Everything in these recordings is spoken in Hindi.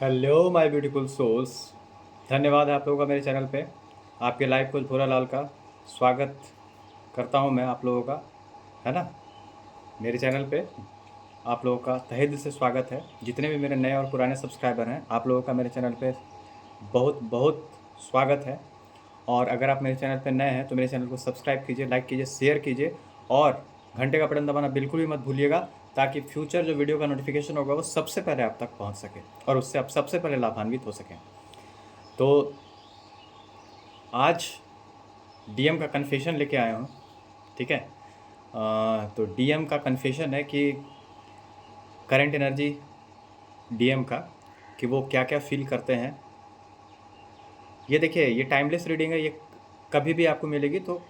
Hello my beautiful souls. धन्यवाद आप लोगों का मेरे चैनल पे आपके लाइव कोच भोला लाल का स्वागत करता हूं मैं आप लोगों का, है ना। मेरे चैनल पे आप लोगों का तहे दिल से स्वागत है। जितने भी मेरे नए और पुराने सब्सक्राइबर हैं, आप लोगों का मेरे चैनल पे बहुत बहुत स्वागत है। और अगर आप मेरे चैनल पे नए हैं तो मेरे चैनल को सब्सक्राइब कीजिए, लाइक कीजिए, शेयर कीजिए और घंटे का बटन दबाना बिल्कुल भी मत भूलिएगा, ताकि फ्यूचर जो वीडियो का नोटिफिकेशन होगा वो सबसे पहले आप तक पहुंच सके और उससे आप सबसे पहले लाभान्वित हो सकें। तो आज डीएम का कन्फेशन लेके आया हूँ, ठीक है। तो डीएम का कन्फेशन है कि करंट एनर्जी डीएम का, कि वो क्या क्या फील करते हैं। ये देखिए, ये टाइमलेस रीडिंग है, ये कभी भी आपको मिलेगी तो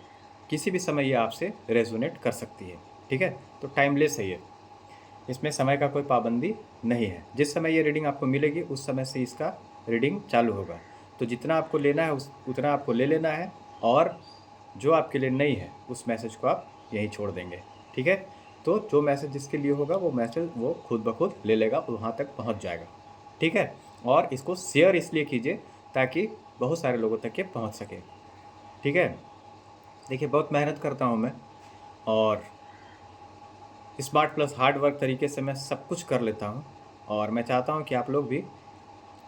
किसी भी समय ये आपसे रेजोनेट कर सकती है, ठीक है। तो टाइमलेस है ये, इसमें समय का कोई पाबंदी नहीं है। जिस समय ये रीडिंग आपको मिलेगी उस समय से इसका रीडिंग चालू होगा। तो जितना आपको लेना है उतना आपको ले लेना है, और जो आपके लिए नहीं है उस मैसेज को आप यहीं छोड़ देंगे, ठीक है। तो जो मैसेज जिसके लिए होगा वो मैसेज वो खुद ब खुद ले लेगा, वहाँ तक पहुँच जाएगा, ठीक है। और इसको शेयर इसलिए कीजिए ताकि बहुत सारे लोगों तक ये पहुँच सके, ठीक है। देखिए, बहुत मेहनत करता हूँ मैं, और स्मार्ट प्लस हार्ड वर्क तरीके से मैं सब कुछ कर लेता हूँ। और मैं चाहता हूँ कि आप लोग भी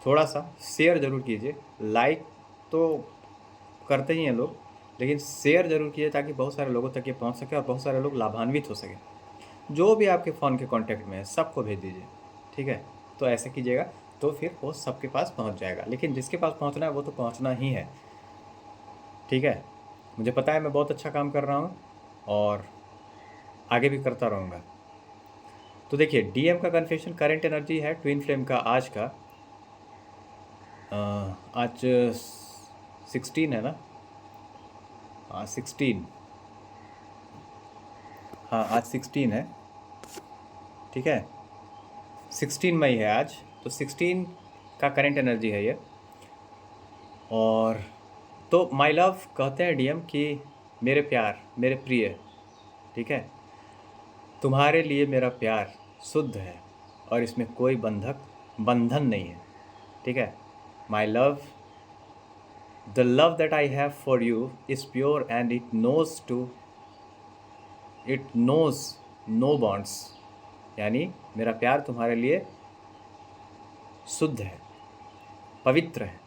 थोड़ा सा शेयर ज़रूर कीजिए। लाइक तो करते ही हैं लोग, लेकिन शेयर ज़रूर कीजिए ताकि बहुत सारे लोगों तक ये पहुँच सके और बहुत सारे लोग लाभान्वित हो सकें। जो भी आपके फ़ोन के कॉन्टैक्ट में है सबको भेज दीजिए, ठीक है। तो ऐसे कीजिएगा तो फिर वो सबके पास पहुँच जाएगा, लेकिन जिसके पास पहुँचना है वो तो पहुँचना ही है, ठीक है। मुझे पता है मैं बहुत अच्छा काम कर रहा हूँ और आगे भी करता रहूँगा। तो देखिए, डीएम का कन्फेशन करंट एनर्जी है ट्विन फ्लेम का आज का। आज 16 है ना। हाँ 16, हाँ आज 16 है, ठीक है। 16 मई है आज। तो 16 का करंट एनर्जी है ये। और तो माय लव कहते हैं डीएम कि मेरे प्यार, मेरे प्रिय, ठीक है। तुम्हारे लिए मेरा प्यार शुद्ध है और इसमें कोई बंधन नहीं है, ठीक है। My love, the love that I have for you is pure and it knows no bonds. यानी मेरा प्यार तुम्हारे लिए शुद्ध है, पवित्र है,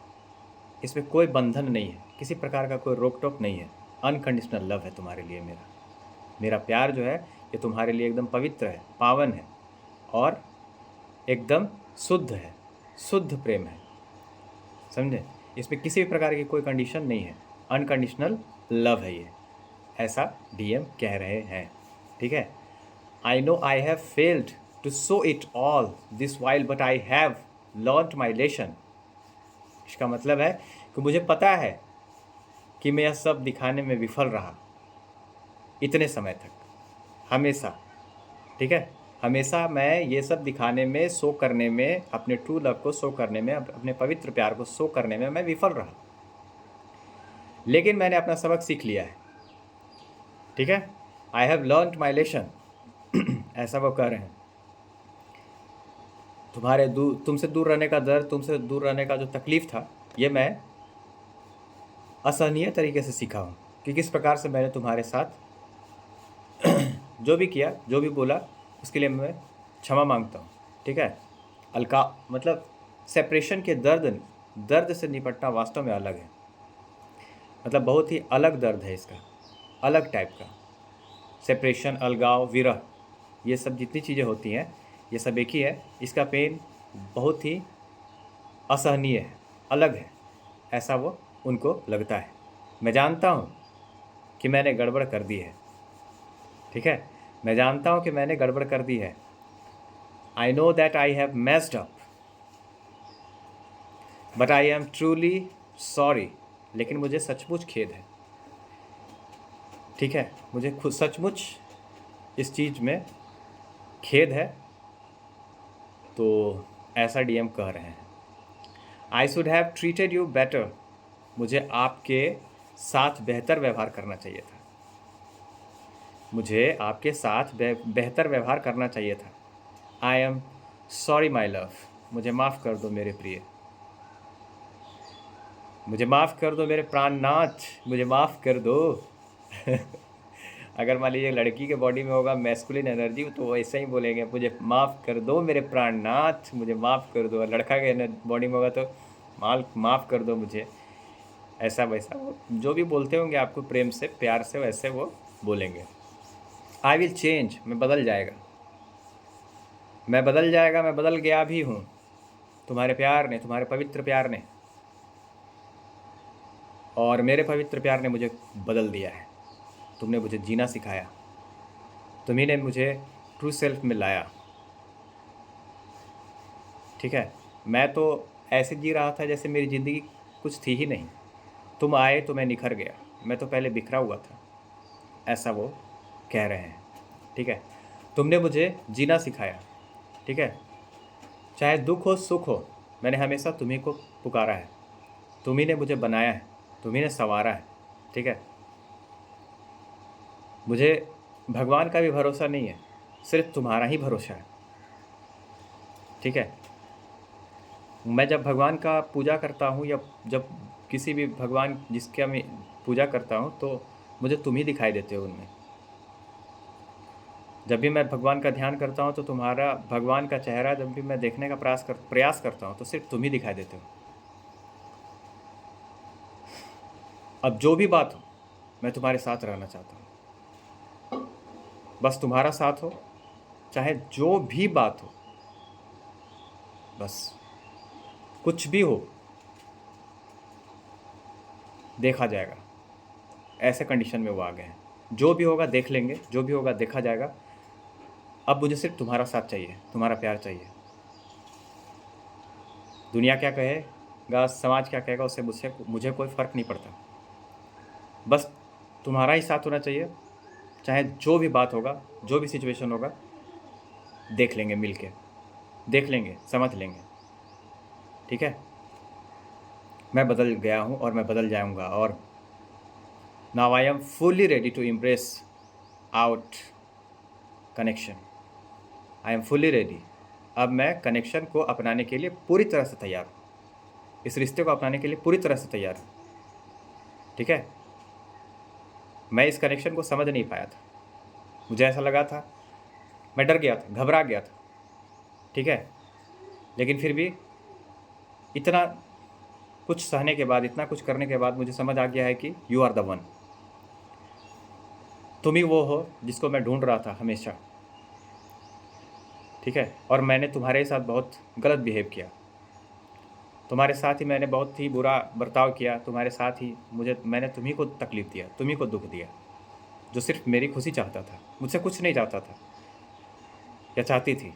इसमें कोई बंधन नहीं है, किसी प्रकार का कोई रोक टोक नहीं है। अनकंडीशनल लव है तुम्हारे लिए मेरा। मेरा प्यार जो है ये तुम्हारे लिए एकदम पवित्र है, पावन है और एकदम शुद्ध है, शुद्ध प्रेम है, समझे। इसमें किसी भी प्रकार की कोई कंडीशन नहीं है, अनकंडीशनल लव है ये, ऐसा डीएम कह रहे हैं, ठीक है। I know I have failed to show it all this while, but I have learnt my lesson। इसका मतलब है कि मुझे पता है कि मैं यह सब दिखाने में विफल रहा इतने समय तक, हमेशा, ठीक है। हमेशा मैं ये सब दिखाने में, शो करने में, अपने ट्रू लव को शो करने में, अपने पवित्र प्यार को शो करने में मैं विफल रहा, लेकिन मैंने अपना सबक सीख लिया है, ठीक है। I have learned my lesson ऐसा वो कह रहे हैं। तुमसे दूर रहने का दर्द, तुमसे दूर रहने का जो तकलीफ़ था, ये मैं असहनीय तरीके से सीखा हूँ कि किस प्रकार से मैंने तुम्हारे साथ जो भी किया, जो भी बोला, उसके लिए मैं क्षमा मांगता हूँ, ठीक है। अलका मतलब सेपरेशन के दर्द से निपटना वास्तव में अलग है, मतलब बहुत ही अलग दर्द है इसका, अलग टाइप का। सेपरेशन, अलगाव, विरह, ये सब जितनी चीज़ें होती हैं ये सब एक ही है। इसका पेन बहुत ही असहनीय है, अलग है, ऐसा वो उनको लगता है। मैं जानता हूँ कि मैंने गड़बड़ कर दी है, ठीक है। मैं जानता हूँ कि मैंने गड़बड़ कर दी है। I know that I have messed up but I am truly sorry. लेकिन मुझे सचमुच खेद है, ठीक है। मुझे खुद सचमुच इस चीज़ में खेद है। तो ऐसा डीएम कह रहे हैं। I should have treated you better. मुझे आपके साथ बेहतर व्यवहार करना चाहिए था, मुझे आपके साथ बेहतर व्यवहार करना चाहिए था। I am sorry my love, मुझे माफ़ कर दो मेरे प्रिय, मुझे माफ़ कर दो मेरे प्राणनाथ, मुझे माफ़ कर दो। अगर मान लीजिए लड़की के बॉडी में होगा मैस्कुलिन एनर्जी तो वो ऐसे ही बोलेंगे, मुझे माफ़ कर दो मेरे प्राणनाथ, मुझे माफ़ कर दो। लड़का के बॉडी में होगा तो माफ़ कर दो मुझे, ऐसा वैसा वो जो भी बोलते होंगे आपको प्रेम से प्यार से, वैसे वो बोलेंगे। आई विल चेंज, मैं बदल जाएगा, मैं बदल जाएगा, मैं बदल गया भी हूँ तुम्हारे प्यार ने, तुम्हारे पवित्र प्यार ने, और मेरे पवित्र प्यार ने मुझे बदल दिया है। तुमने मुझे जीना सिखाया, तुम्ही ने मुझे ट्रू सेल्फ में लाया। ठीक है, मैं तो ऐसे जी रहा था जैसे मेरी ज़िंदगी कुछ थी ही नहीं, तुम आए तो मैं निखर गया, मैं तो पहले बिखरा हुआ था, ऐसा वो कह रहे हैं। ठीक है, तुमने मुझे जीना सिखाया। ठीक है, चाहे दुख हो सुख हो, मैंने हमेशा तुम्ही को पुकारा है, तुम्ही ने मुझे बनाया है, तुम्ही ने संवारा है। ठीक है, मुझे भगवान का भी भरोसा नहीं है, सिर्फ तुम्हारा ही भरोसा है। ठीक है, मैं जब भगवान का पूजा करता हूँ या जब किसी भी भगवान जिसका मैं पूजा करता हूँ तो मुझे तुम ही दिखाई देते हो उनमें। जब भी मैं भगवान का ध्यान करता हूँ तो तुम्हारा भगवान का चेहरा जब भी मैं देखने का प्रयास करता हूँ तो सिर्फ तुम ही दिखाई देते हो। अब जो भी बात हो मैं तुम्हारे साथ रहना चाहता हूँ, बस तुम्हारा साथ हो, चाहे जो भी बात हो, बस कुछ भी हो देखा जाएगा, ऐसे कंडीशन में वो आ गए हैं। जो भी होगा देख लेंगे, जो भी होगा देखा जाएगा, अब मुझे सिर्फ तुम्हारा साथ चाहिए, तुम्हारा प्यार चाहिए। दुनिया क्या कहेगा, समाज क्या कहेगा, उससे मुझे कोई फ़र्क नहीं पड़ता, बस तुम्हारा ही साथ होना चाहिए। चाहे जो भी बात होगा, जो भी सिचुएशन होगा, देख लेंगे, मिल के देख लेंगे, समझ लेंगे। ठीक है, मैं बदल गया हूँ और मैं बदल जाऊँगा, और now I am fully ready to impress out connection. I am fully ready, अब मैं कनेक्शन को अपनाने के लिए पूरी तरह से तैयार हूँ, इस रिश्ते को अपनाने के लिए पूरी तरह से तैयार हूँ। ठीक है, मैं इस कनेक्शन को समझ नहीं पाया था, मुझे ऐसा लगा था, मैं डर गया था, घबरा गया था। ठीक है, लेकिन फिर भी इतना कुछ सहने के बाद, इतना कुछ करने के बाद मुझे समझ आ गया है कि यू आर द वन, तुम ही वो हो जिसको मैं ढूंढ रहा था हमेशा। ठीक है, और मैंने तुम्हारे साथ बहुत गलत बिहेव किया, तुम्हारे साथ ही मैंने बहुत ही बुरा बर्ताव किया, तुम्हारे साथ ही मैंने तुम्ही को तकलीफ़ दिया, तुम्ही को दुख दिया, जो सिर्फ मेरी खुशी चाहता था, मुझसे कुछ नहीं चाहता था या चाहती थी,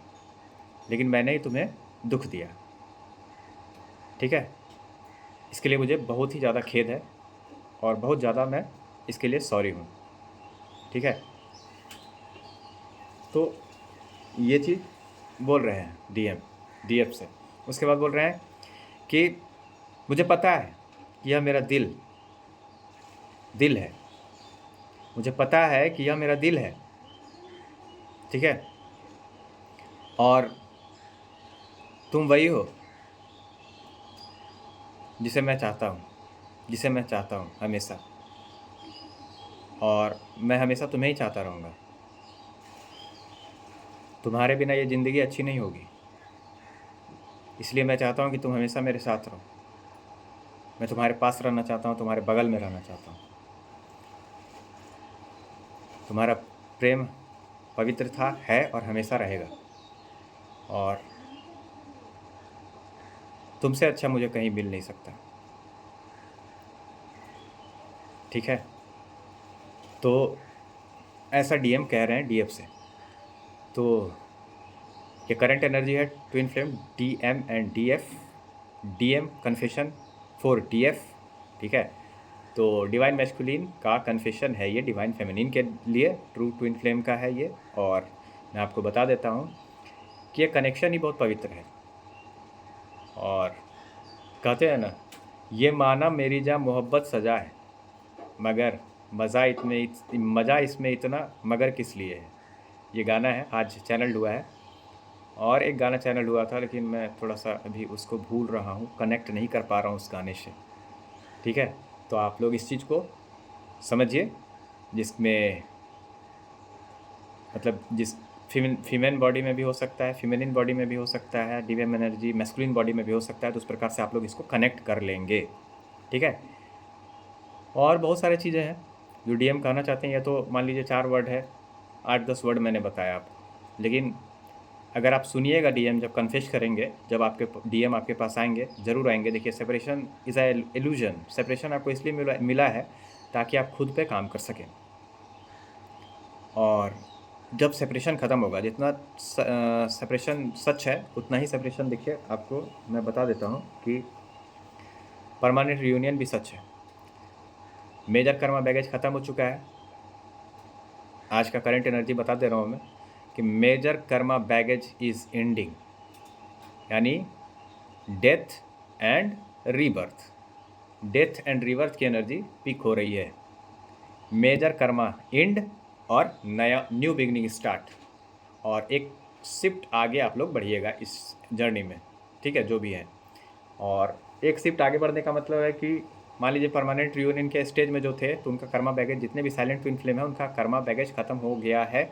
लेकिन मैंने ही तुम्हें दुख दिया। ठीक है, इसके लिए मुझे बहुत ही ज़्यादा खेद है और बहुत ज़्यादा मैं इसके लिए सॉरी हूँ। ठीक है, तो ये चीज़ बोल रहे हैं डीएफ से। उसके बाद बोल रहे हैं कि मुझे पता है कि यह मेरा दिल है, मुझे पता है कि यह मेरा दिल है। ठीक है, और तुम वही हो जिसे मैं चाहता हूँ हमेशा, और मैं हमेशा तुम्हें ही चाहता रहूँगा। तुम्हारे बिना ये ज़िंदगी अच्छी नहीं होगी, इसलिए मैं चाहता हूँ कि तुम हमेशा मेरे साथ रहो। मैं तुम्हारे पास रहना चाहता हूँ, तुम्हारे बगल में रहना चाहता हूँ। तुम्हारा प्रेम पवित्र था, है और हमेशा रहेगा, और तुमसे अच्छा मुझे कहीं मिल नहीं सकता। ठीक है, तो ऐसा डीएम कह रहे हैं डीएफ से। तो ये करंट एनर्जी है twin flame DM and DF, DM confession for DF. ठीक है, तो डिवाइन मैस्कुलिन का कन्फेशन है ये डिवाइन फेमिनिन के लिए, ट्रू ट्विन फ्लेम का है ये। और मैं आपको बता देता हूँ कि ये कनेक्शन ही बहुत पवित्र है, और कहते हैं ना, ये माना मेरी जहाँ मोहब्बत सजा है, मगर मज़ा इसमें इतना मगर किस लिए है। ये गाना है, आज चैनल हुआ है, और एक गाना चैनल हुआ था, लेकिन मैं थोड़ा सा अभी उसको भूल रहा हूँ, कनेक्ट नहीं कर पा रहा हूँ उस गाने से। ठीक है, तो आप लोग इस चीज़ को समझिए, जिसमें मतलब जिस फीमेल बॉडी में भी हो सकता है, फीमेलिन बॉडी में भी हो सकता है, डीएम एनर्जी मैस्कुलिन बॉडी में भी हो सकता है, तो उस प्रकार से आप लोग इसको कनेक्ट कर लेंगे। ठीक है, और बहुत सारी चीज़ें हैं जो डीएम कहना चाहते हैं। ये तो मान लीजिए 4 वर्ड है, 8-10 वर्ड मैंने बताया आपको, लेकिन अगर आप सुनिएगा डीएम जब कन्फेस करेंगे, जब आपके डीएम आपके पास आएंगे, ज़रूर आएंगे। देखिए, separation is a illusion. Separation आपको इसलिए मिला है ताकि आप खुद पे काम कर सकें। और जब सेपरेशन ख़त्म होगा, जितना सेपरेशन सच है उतना ही सेपरेशन, देखिए आपको मैं बता देता हूँ कि परमानेंट रियूनियन भी सच है। मेजर कर्मा बैगेज ख़त्म हो चुका है। आज का करंट एनर्जी बता दे रहा हूँ मैं कि major karma baggage is ending, यानी death and rebirth. Death and rebirth की एनर्जी पीक हो रही है। मेजर कर्मा एंड और नया न्यू बिगनिंग स्टार्ट, और एक शिफ्ट आगे आप लोग बढ़िएगा इस जर्नी में। ठीक है, जो भी है। और एक शिफ्ट आगे बढ़ने का मतलब है कि मान लीजिए परमानेंट रियूनियन के स्टेज में जो थे, तो उनका कर्मा बैगेज, जितने भी साइलेंट ट्विन फ्लेम है, उनका कर्मा बैगेज ख़त्म हो गया है।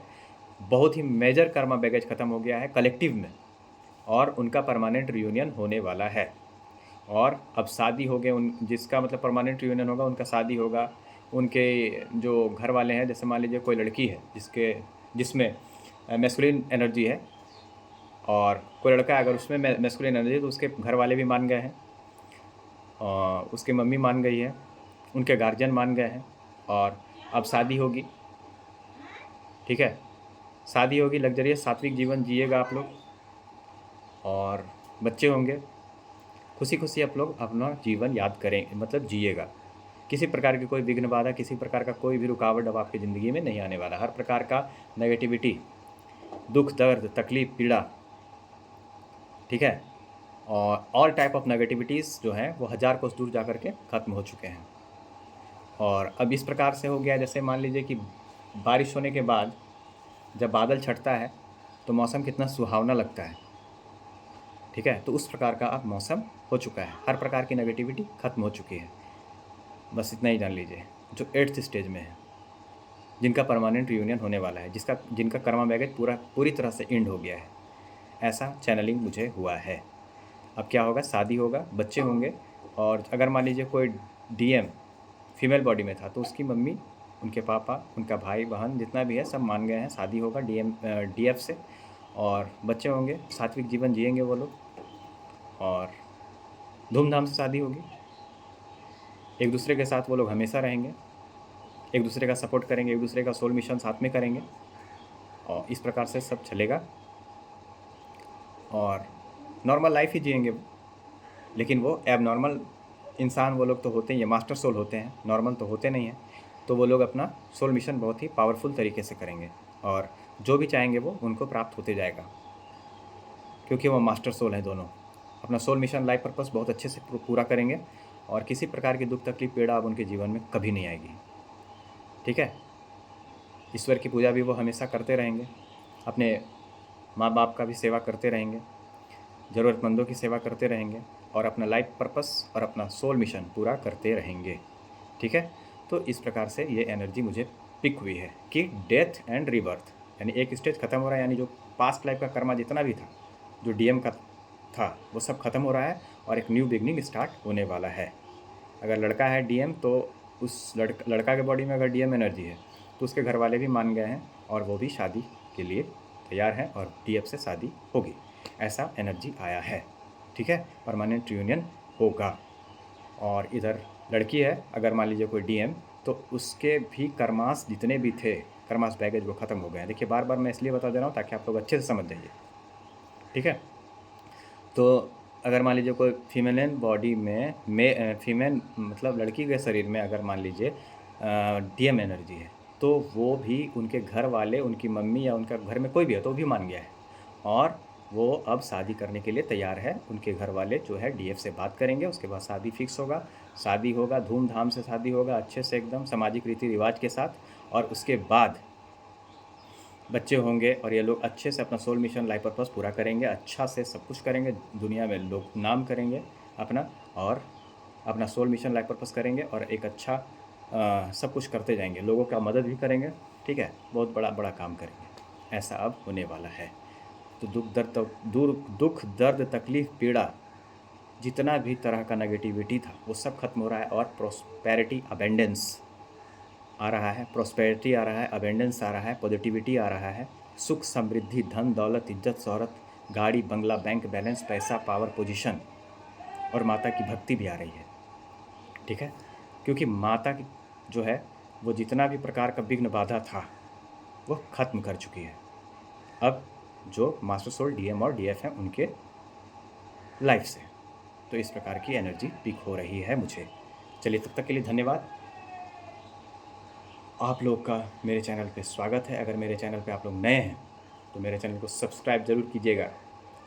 बहुत ही मेजर कर्मा बैगेज ख़त्म हो गया है कलेक्टिव में, और उनका परमानेंट रियूनियन होने वाला है। और अब शादी हो गए, उन जिसका मतलब परमानेंट रियूनियन होगा, उनका शादी होगा। उनके जो घर वाले हैं, जैसे मान लीजिए कोई लड़की है जिसमें मैस्कुलिन एनर्जी है, और कोई लड़का है अगर उसमें मैस्कुलिन एनर्जी है, तो उसके घर वाले भी मान गए हैं, और उसकी मम्मी मान गई है, उनके गार्जियन मान गए हैं, और अब शादी होगी। ठीक है, शादी होगी, लग्जरियस सात्विक जीवन जिएगा आप लोग, और बच्चे होंगे। खुशी खुशी आप लोग अपना जीवन याद करें, मतलब जिएगा। किसी प्रकार की कोई विघ्न बाधा, किसी प्रकार का कोई भी रुकावट अब आपकी ज़िंदगी में नहीं आने वाला। हर प्रकार का नेगेटिविटी, दुख, दर्द, तकलीफ, पीड़ा, ठीक है, और ऑल टाइप ऑफ नेगेटिविटीज़ जो हैं वो 1000 कोस दूर जा कर के ख़त्म हो चुके हैं। और अब इस प्रकार से हो गया, जैसे मान लीजिए कि बारिश होने के बाद जब बादल छटता है तो मौसम कितना सुहावना लगता है। ठीक है, तो उस प्रकार का अब मौसम हो चुका है, हर प्रकार की नेगेटिविटी ख़त्म हो चुकी है। बस इतना ही जान लीजिए, जो 8th स्टेज में है, जिनका परमानेंट रियूनियन होने वाला है, जिनका कर्मा बैगेज पूरी तरह से एंड हो गया है। ऐसा चैनलिंग मुझे हुआ है। अब क्या होगा, शादी होगा, बच्चे होंगे, और अगर मान लीजिए कोई डीएम फीमेल बॉडी में था, तो उसकी मम्मी, उनके पापा, उनका भाई बहन जितना भी है सब मान गए हैं। शादी होगा डीएफ से, और बच्चे होंगे, सात्विक जीवन जिएंगे वो लोग, और धूमधाम से शादी होगी। एक दूसरे के साथ वो लोग हमेशा रहेंगे, एक दूसरे का सपोर्ट करेंगे, एक दूसरे का सोल मिशन साथ में करेंगे, और इस प्रकार से सब चलेगा, और नॉर्मल लाइफ ही जिएंगे वो। लेकिन वो एब नॉर्मल इंसान वो लोग तो होते ही हैं, मास्टर सोल होते हैं, नॉर्मल तो होते नहीं हैं। तो वो लोग अपना सोल मिशन बहुत ही पावरफुल तरीके से करेंगे, और जो भी चाहेंगे वो उनको प्राप्त होते जाएगा, क्योंकि वो मास्टर सोल हैं दोनों। अपना सोल मिशन, लाइफ पर्पस बहुत अच्छे से पूरा करेंगे, और किसी प्रकार की दुख, तकलीफ, पीड़ा अब उनके जीवन में कभी नहीं आएगी। ठीक है, ईश्वर की पूजा भी वो हमेशा करते रहेंगे, अपने माँ बाप का भी सेवा करते रहेंगे, ज़रूरतमंदों की सेवा करते रहेंगे, और अपना लाइफ पर्पस और अपना सोल मिशन पूरा करते रहेंगे। ठीक है, तो इस प्रकार से ये एनर्जी मुझे पिक हुई है कि डेथ एंड रीबर्थ, यानी एक स्टेज ख़त्म हो रहा है, यानी जो पास्ट लाइफ का कर्मा जितना भी था, जो डीएम का था, वो सब ख़त्म हो रहा है, और एक न्यू बिगनिंग स्टार्ट होने वाला है। अगर लड़का है डीएम, तो उस लड़का के बॉडी में अगर डीएम एनर्जी है, तो उसके घर वाले भी मान गए हैं, और वो भी शादी के लिए तैयार हैं, और डीएफ से शादी होगी। ऐसा एनर्जी आया है। ठीक है, परमानेंट रियूनियन होगा। और इधर लड़की है, अगर मान लीजिए कोई डीएम, तो उसके भी कर्मास जितने भी थे, कर्मास बैगेज, वो ख़त्म हो गए हैं। देखिए, बार बार मैं इसलिए बता दे रहा हूँ ताकि आप लोग अच्छे से समझ जाइए। ठीक है, तो अगर मान लीजिए कोई फीमेल बॉडी में फीमेल मतलब लड़की के शरीर में अगर मान लीजिए डीएम एनर्जी है, तो वो भी उनके घर वाले, उनकी मम्मी या उनका घर में कोई भी है तो वो भी मान गया है, और वो अब शादी करने के लिए तैयार है। उनके घर वाले जो है डीएफ से बात करेंगे, उसके बाद शादी फिक्स होगा, शादी होगा, धूमधाम से शादी होगा, अच्छे से एकदम सामाजिक रीति रिवाज के साथ। और उसके बाद बच्चे होंगे और ये लोग अच्छे से अपना सोल मिशन लाइफ पर्पस पूरा करेंगे, अच्छा से सब कुछ करेंगे, दुनिया में लोग नाम करेंगे अपना, और अपना सोल मिशन लाइफ पर्पस करेंगे और एक अच्छा सब कुछ करते जाएंगे, लोगों का मदद भी करेंगे, ठीक है, बहुत बड़ा बड़ा काम करेंगे। ऐसा अब होने वाला है। तो दुख दर्द तकलीफ़ पीड़ा, जितना भी तरह का नेगेटिविटी था वो सब खत्म हो रहा है, और प्रोस्पेरिटी अबेंडेंस आ रहा है, प्रोस्पेरिटी आ रहा है, अबेंडेंस आ रहा है, पॉजिटिविटी आ रहा है, सुख समृद्धि धन दौलत इज्जत शोहरत, गाड़ी बंगला बैंक बैलेंस पैसा पावर पोजीशन, और माता की भक्ति भी आ रही है, ठीक है, क्योंकि माता की जो है वो जितना भी प्रकार का विघ्न बाधा था वो ख़त्म कर चुकी है। अब जो मास्टर सोल डीएम और डीएफ हैं उनके लाइफ से, तो इस प्रकार की एनर्जी पिक हो रही है मुझे। चलिए, तब तक के लिए धन्यवाद। आप लोग का मेरे चैनल पे स्वागत है। अगर मेरे चैनल पे आप लोग नए हैं तो मेरे चैनल को सब्सक्राइब ज़रूर कीजिएगा,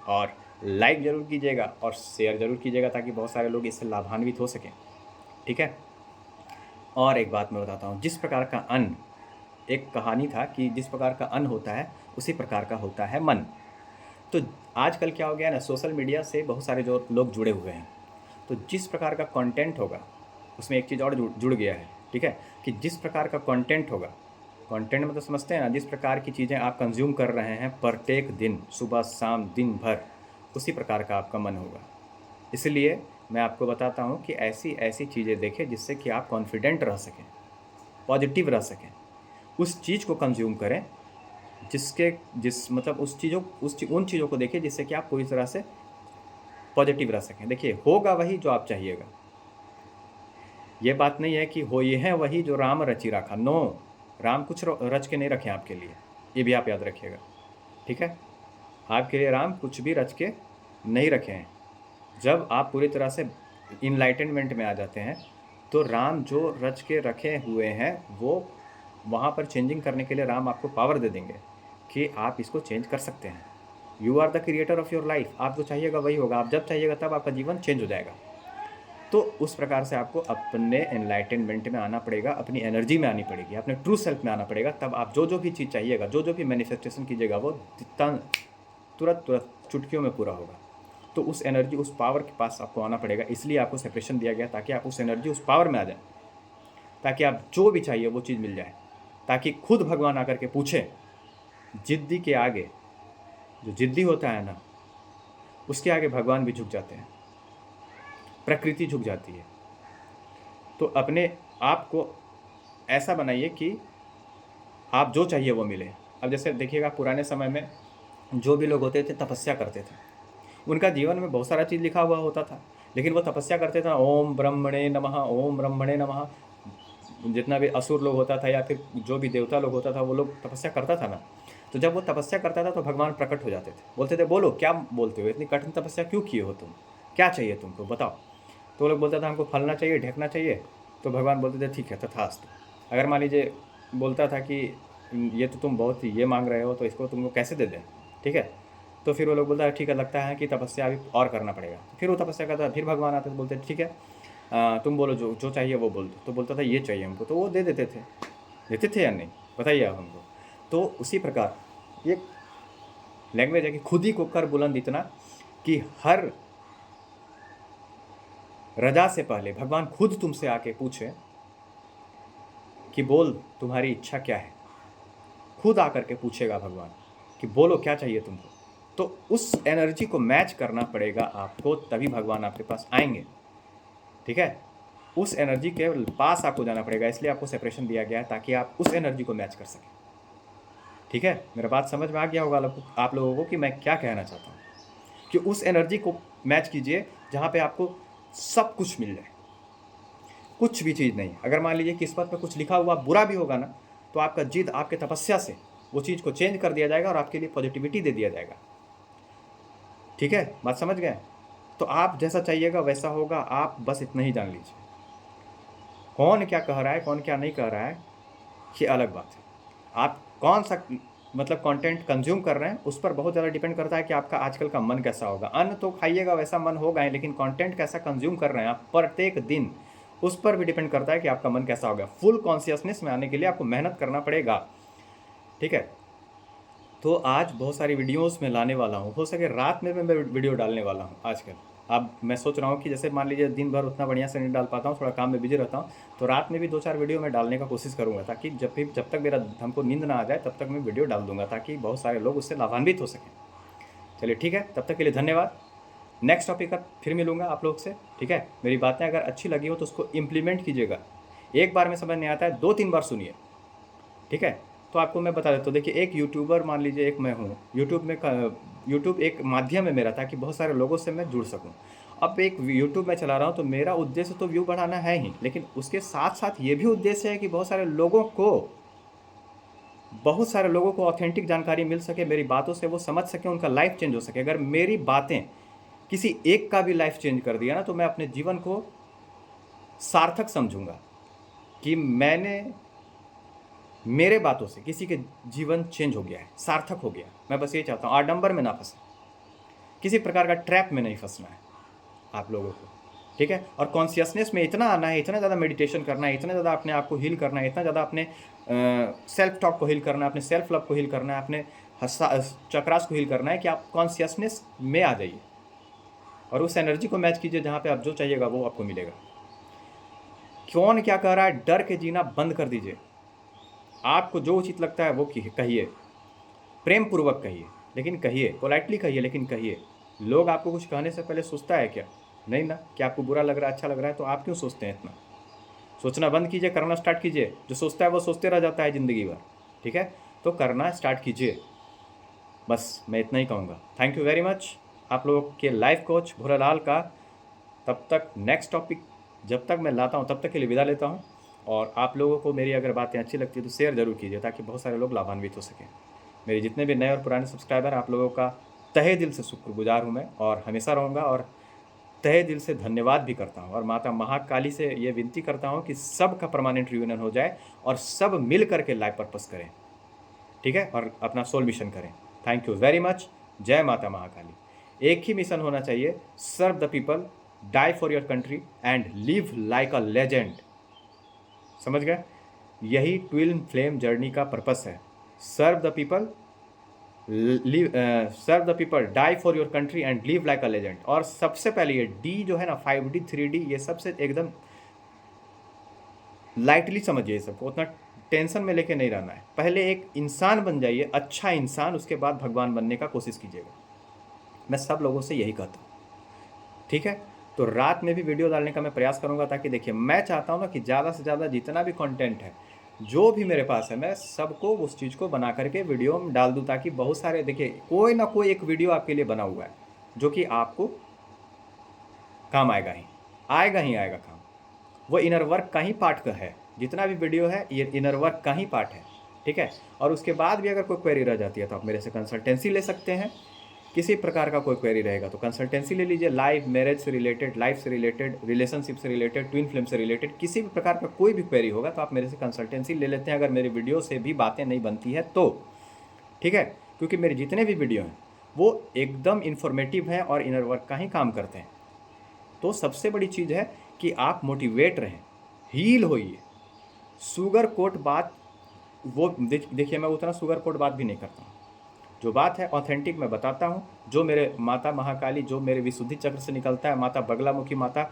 और लाइक ज़रूर कीजिएगा, और शेयर ज़रूर कीजिएगा, ताकि बहुत सारे लोग इससे लाभान्वित हो सकें, ठीक है। और एक बात मैं बताता हूँ, जिस प्रकार का अन्न, एक कहानी था कि जिस प्रकार का अन्न होता है उसी प्रकार का होता है मन। तो आजकल क्या हो गया ना, सोशल मीडिया से बहुत सारे जो लोग जुड़े हुए हैं, तो जिस प्रकार का कंटेंट होगा उसमें एक चीज़ और जुड़ गया है, ठीक है, कि जिस प्रकार का कंटेंट होगा, कंटेंट मतलब समझते हैं ना, जिस प्रकार की चीज़ें आप कंज्यूम कर रहे हैं प्रत्येक दिन, सुबह शाम दिन भर, उसी प्रकार का आपका मन होगा। इसलिए मैं आपको बताता हूँ कि ऐसी ऐसी चीज़ें देखें जिससे कि आप कॉन्फिडेंट रह सकें, पॉजिटिव रह सकें, उस चीज़ को कंज्यूम करें जिस मतलब उन चीज़ों को देखिए जिससे कि आप पूरी तरह से पॉजिटिव रह सकें। देखिए, होगा वही जो आप चाहिएगा। ये बात नहीं है कि हो ये है वही जो राम रचि रखा, नो, राम कुछ रच के नहीं रखे आपके लिए, ये भी आप याद रखिएगा, ठीक है। आपके लिए राम कुछ भी रच के नहीं रखे हैं। जब आप पूरी तरह से इनलाइटनमेंट में आ जाते हैं तो राम जो रच के रखे हुए हैं वो वहाँ पर चेंजिंग करने के लिए राम आपको पावर दे देंगे कि आप इसको चेंज कर सकते हैं। You are the creator of your life. आप जो चाहिएगा वही होगा, आप जब चाहिएगा तब आपका जीवन चेंज हो जाएगा। तो उस प्रकार से आपको अपने एनलाइटनमेंट में आना पड़ेगा, अपनी एनर्जी में आनी पड़ेगी, अपने ट्रू सेल्फ में आना पड़ेगा, तब आप जो भी चीज़ चाहिएगा, जो भी मैनिफेस्टेशन कीजिएगा वो तुरंत चुटकियों में पूरा होगा। तो उस एनर्जी, उस पावर के पास आपको आना पड़ेगा। इसलिए आपको सेपरेशन दिया गया, ताकि आप उस एनर्जी, उस पावर में आ जाए, ताकि आप जो भी चाहिए वो चीज़ मिल जाए, ताकि खुद भगवान आकर के पूछे। जिद्दी के आगे, जो जिद्दी होता है ना, उसके आगे भगवान भी झुक जाते हैं, प्रकृति झुक जाती है। तो अपने आप को ऐसा बनाइए कि आप जो चाहिए वो मिले। अब जैसे देखिएगा, पुराने समय में जो भी लोग होते थे तपस्या करते थे, उनका जीवन में बहुत सारा चीज़ लिखा हुआ होता था, लेकिन वो तपस्या करते थे, ओम ब्रह्मणे नमः, ओम ब्रह्मणे नमः। जितना भी असुर लोग होता था या फिर जो भी देवता लोग होता था, वो लोग तपस्या करता था ना, तो जब वो तपस्या करता था तो भगवान प्रकट हो जाते थे, बोलते थे, बोलो क्या बोलते हो, इतनी कठिन तपस्या क्यों किए हो तुम, क्या चाहिए तुमको बताओ। तो वो लोग बोलता था हमको फलना चाहिए, ढकना चाहिए। तो भगवान बोलते थे ठीक है तथास्तु। अगर मान लीजिए बोलता था कि ये तो तुम बहुत ये मांग रहे हो, तो इसको तुमको कैसे दे दें, ठीक है। तो फिर वो लोग बोलता है ठीक है, लगता है कि तपस्या अभी और करना पड़ेगा। फिर वो तपस्या करता है, फिर भगवान आते तो बोलते ठीक है, तुम बोलो जो जो चाहिए वो बोल दो। तो बोलता था ये चाहिए हमको, तो वो दे देते थे या नहीं, बताइए आप हमको। तो उसी प्रकार ये लैंग्वेज है कि खुद ही को कर बुलंद इतना कि हर रजा से पहले भगवान खुद तुमसे आके पूछे कि बोल तुम्हारी इच्छा क्या है। खुद आकर के पूछेगा भगवान कि बोलो क्या चाहिए तुमको। तो उस एनर्जी को मैच करना पड़ेगा आपको, तभी भगवान आपके पास आएंगे, ठीक है। उस एनर्जी के पास आपको जाना पड़ेगा, इसलिए आपको सेपरेशन दिया गया है, ताकि आप उस एनर्जी को मैच कर सकें, ठीक है। मेरा बात समझ में आ गया होगा आप लोगों को कि मैं क्या कहना चाहता हूँ, कि उस एनर्जी को मैच कीजिए जहाँ पे आपको सब कुछ मिल जाए, कुछ भी चीज़ नहीं। अगर मान लीजिए किस्मत में कुछ लिखा हुआ बुरा भी होगा ना, तो आपका जिद, आपके तपस्या से वो चीज़ को चेंज कर दिया जाएगा और आपके लिए पॉजिटिविटी दे दिया जाएगा, ठीक है। बात समझ गए। तो आप जैसा चाहिएगा वैसा होगा, आप बस इतना ही जान लीजिए। कौन क्या कह रहा है, कौन क्या नहीं कह रहा है, ये अलग बात है। आप कौन सा मतलब कंटेंट कंज्यूम कर रहे हैं उस पर बहुत ज़्यादा डिपेंड करता है कि आपका आजकल का मन कैसा होगा। अन्न तो खाइएगा वैसा मन होगा ही, लेकिन कंटेंट कैसा कंज्यूम कर रहे हैं आप प्रत्येक दिन, उस पर भी डिपेंड करता है कि आपका मन कैसा होगा। फुल कॉन्शियसनेस में आने के लिए आपको मेहनत करना पड़ेगा, ठीक है। तो आज बहुत सारी वीडियोस में लाने वाला हूँ, हो सके रात में मैं वीडियो डालने वाला हूँ आजकल। अब मैं सोच रहा हूँ कि जैसे मान लीजिए दिन भर उतना बढ़िया से नहीं डाल पाता हूँ, थोड़ा काम में बिजी रहता हूँ, तो रात में भी 2-4 वीडियो मैं डालने का कोशिश करूँगा, ताकि जब तक मेरा हमको नींद ना आ जाए तब तक मैं वीडियो डाल दूँगा, ताकि बहुत सारे लोग उससे लाभान्वित हो सकें। चलिए ठीक है, तब तक के लिए धन्यवाद। नेक्स्ट टॉपिक का फिर मिलूँगा आप लोग से, ठीक है। मेरी बातें अगर अच्छी लगी हो तो उसको इम्प्लीमेंट कीजिएगा। एक बार में समझ नहीं आता है, 2-3 बार सुनिए, ठीक है। तो आपको मैं बता देता हूँ, देखिए एक यूट्यूबर मान लीजिए, एक मैं हूँ, यूट्यूब एक माध्यम है मेरा, ताकि बहुत सारे लोगों से मैं जुड़ सकूँ। अब एक यूट्यूब मैं चला रहा हूँ तो मेरा उद्देश्य तो व्यू बढ़ाना है ही, लेकिन उसके साथ साथ ये भी उद्देश्य है कि बहुत सारे लोगों को ऑथेंटिक जानकारी मिल सके, मेरी बातों से वो समझ सके, उनका लाइफ चेंज हो सके। अगर मेरी बातें किसी एक का भी लाइफ चेंज कर दिया ना, तो मैं अपने जीवन को सार्थक समझूंगा कि मेरे बातों से किसी के जीवन चेंज हो गया है, सार्थक हो गया। मैं बस ये चाहता हूँ, आडंबर में ना फंसे, किसी प्रकार का ट्रैप में नहीं फंसना है आप लोगों को, ठीक है। और कॉन्शियसनेस में इतना आना है, इतना ज़्यादा मेडिटेशन करना है, इतना ज़्यादा अपने आप को हील करना है, इतना ज़्यादा अपने सेल्फ टॉक को हील करना है, अपने सेल्फ लव को हील करना है, अपने चक्रास को हील करना है, कि आप कॉन्शियसनेस में आ जाइए और उस एनर्जी को मैच कीजिए, जहाँ पे आप जो चाहिएगा वो आपको मिलेगा। कौन क्या कह रहा है, डर के जीना बंद कर दीजिए। आपको जो उचित लगता है वो कहिए, प्रेम पूर्वक कहिए, लेकिन कहिए, पोलाइटली कहिए, लेकिन कहिए। लोग आपको कुछ कहने से पहले सोचता है क्या? नहीं ना, कि आपको बुरा लग रहा है, अच्छा लग रहा है, तो आप क्यों सोचते हैं इतना? सोचना बंद कीजिए, करना स्टार्ट कीजिए। जो सोचता है वो सोचते रह जाता है ज़िंदगी भर, ठीक है। तो करना स्टार्ट कीजिए, बस मैं इतना ही कहूँगा। थैंक यू वेरी मच आप लोगों के लाइफ कोच भोलालाल का। तब तक नेक्स्ट टॉपिक जब तक मैं लाता हूँ, तब तक के लिए विदा लेता हूँ। और आप लोगों को मेरी अगर बातें अच्छी लगती है तो शेयर ज़रूर कीजिए, ताकि बहुत सारे लोग लाभान्वित हो सकें। मेरे जितने भी नए और पुराने सब्सक्राइबर, आप लोगों का तहे दिल से शुक्रगुजार हूँ मैं, और हमेशा रहूँगा, और तहे दिल से धन्यवाद भी करता हूँ। और माता महाकाली से ये विनती करता हूँ कि सबका परमानेंट रियूनियन हो जाए और सब मिल करके लाइफ पर्पस करें, ठीक है, और अपना सोल मिशन करें। Thank you very much. जय माता महाकाली। एक ही मिशन होना चाहिए, serve the people, die for your country and live like a legend. समझ गए? यही ट्विन फ्लेम जर्नी का पर्पस है। Serve the people, serve the people, die for your country and live like a legend. और सबसे पहले ये डी जो है ना, 5D 3D, ये सबसे एकदम लाइटली समझिए, ये सबको उतना टेंशन में लेके नहीं रहना है। पहले एक इंसान बन जाइए, अच्छा इंसान, उसके बाद भगवान बनने का कोशिश कीजिएगा। मैं सब लोगों से यही कहता हूँ, ठीक है। तो रात में भी वीडियो डालने का मैं प्रयास करूँगा, ताकि देखिए, मैं चाहता हूँ ना कि ज़्यादा से ज़्यादा जितना भी कंटेंट है, जो भी मेरे पास है, मैं सबको उस चीज़ को बना करके वीडियो में डाल दूँ, ताकि बहुत सारे, देखिए, कोई ना कोई एक वीडियो आपके लिए बना हुआ है जो कि आपको काम आएगा ही आएगा काम। वो इनर वर्क का ही पार्ट का है। जितना भी वीडियो है ये इनर वर्क का ही पार्ट है, ठीक है। और उसके बाद भी अगर कोई क्वेरी रह जाती है तो आप मेरे से कंसल्टेंसी ले सकते हैं। किसी प्रकार का कोई क्वेरी रहेगा तो कंसल्टेंसी ले लीजिए। लाइफ, मैरिज से रिलेटेड, लाइफ से रिलेटेड, रिलेशनशिप से रिलेटेड, ट्विन फ्लेम से रिलेटेड, किसी भी प्रकार का कोई भी क्वेरी होगा तो आप मेरे से कंसल्टेंसी ले लेते हैं, अगर मेरी वीडियो से भी बातें नहीं बनती है तो, ठीक है। क्योंकि मेरे जितने भी वीडियो हैं वो एकदम इन्फॉर्मेटिव हैं और इनर वर्क का ही काम करते हैं। तो सबसे बड़ी चीज़ है कि आप मोटिवेट रहें, हील होइए। शुगर कोट बात, वो देखिए, मैं उतना शुगर कोट बात भी नहीं करता हूँ। जो बात है ऑथेंटिक मैं बताता हूँ। जो मेरे माता महाकाली, जो मेरे विशुद्धि चक्र से निकलता है, माता बगलामुखी माता,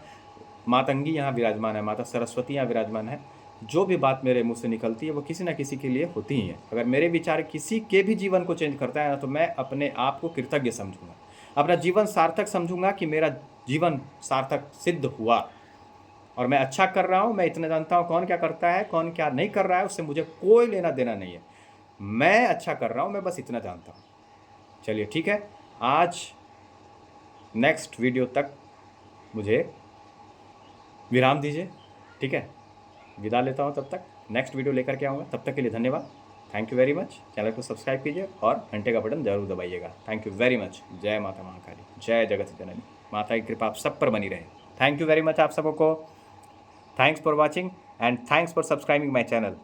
मातंगी यहाँ विराजमान है, माता सरस्वती यहाँ विराजमान है, जो भी बात मेरे मुंह से निकलती है वो किसी ना किसी के लिए होती ही है। अगर मेरे विचार किसी के भी जीवन को चेंज करता है ना, तो मैं अपने आप को कृतज्ञ समझूंगा, अपना जीवन सार्थक समझूंगा कि मेरा जीवन सार्थक सिद्ध हुआ और मैं अच्छा कर रहा हूँ। मैं इतना जानता हूँ कौन क्या करता है, कौन क्या नहीं कर रहा है, उससे मुझे कोई लेना देना नहीं है। मैं अच्छा कर रहा हूँ, मैं बस इतना जानता हूँ। चलिए ठीक है, आज नेक्स्ट वीडियो तक मुझे विराम दीजिए, ठीक है। विदा लेता हूँ, तब तक नेक्स्ट वीडियो लेकर के आऊँगा। तब तक के लिए धन्यवाद। Thank you very much. Channel को सब्सक्राइब कीजिए और घंटे का बटन जरूर दबाइएगा। Thank you very much. जय माता महाकाली, जय जगत जननी। माता की कृपा आप सब पर बनी रहे। थैंक यू वेरी मच आप सबों को। Thanks for watching and thanks for subscribing my channel.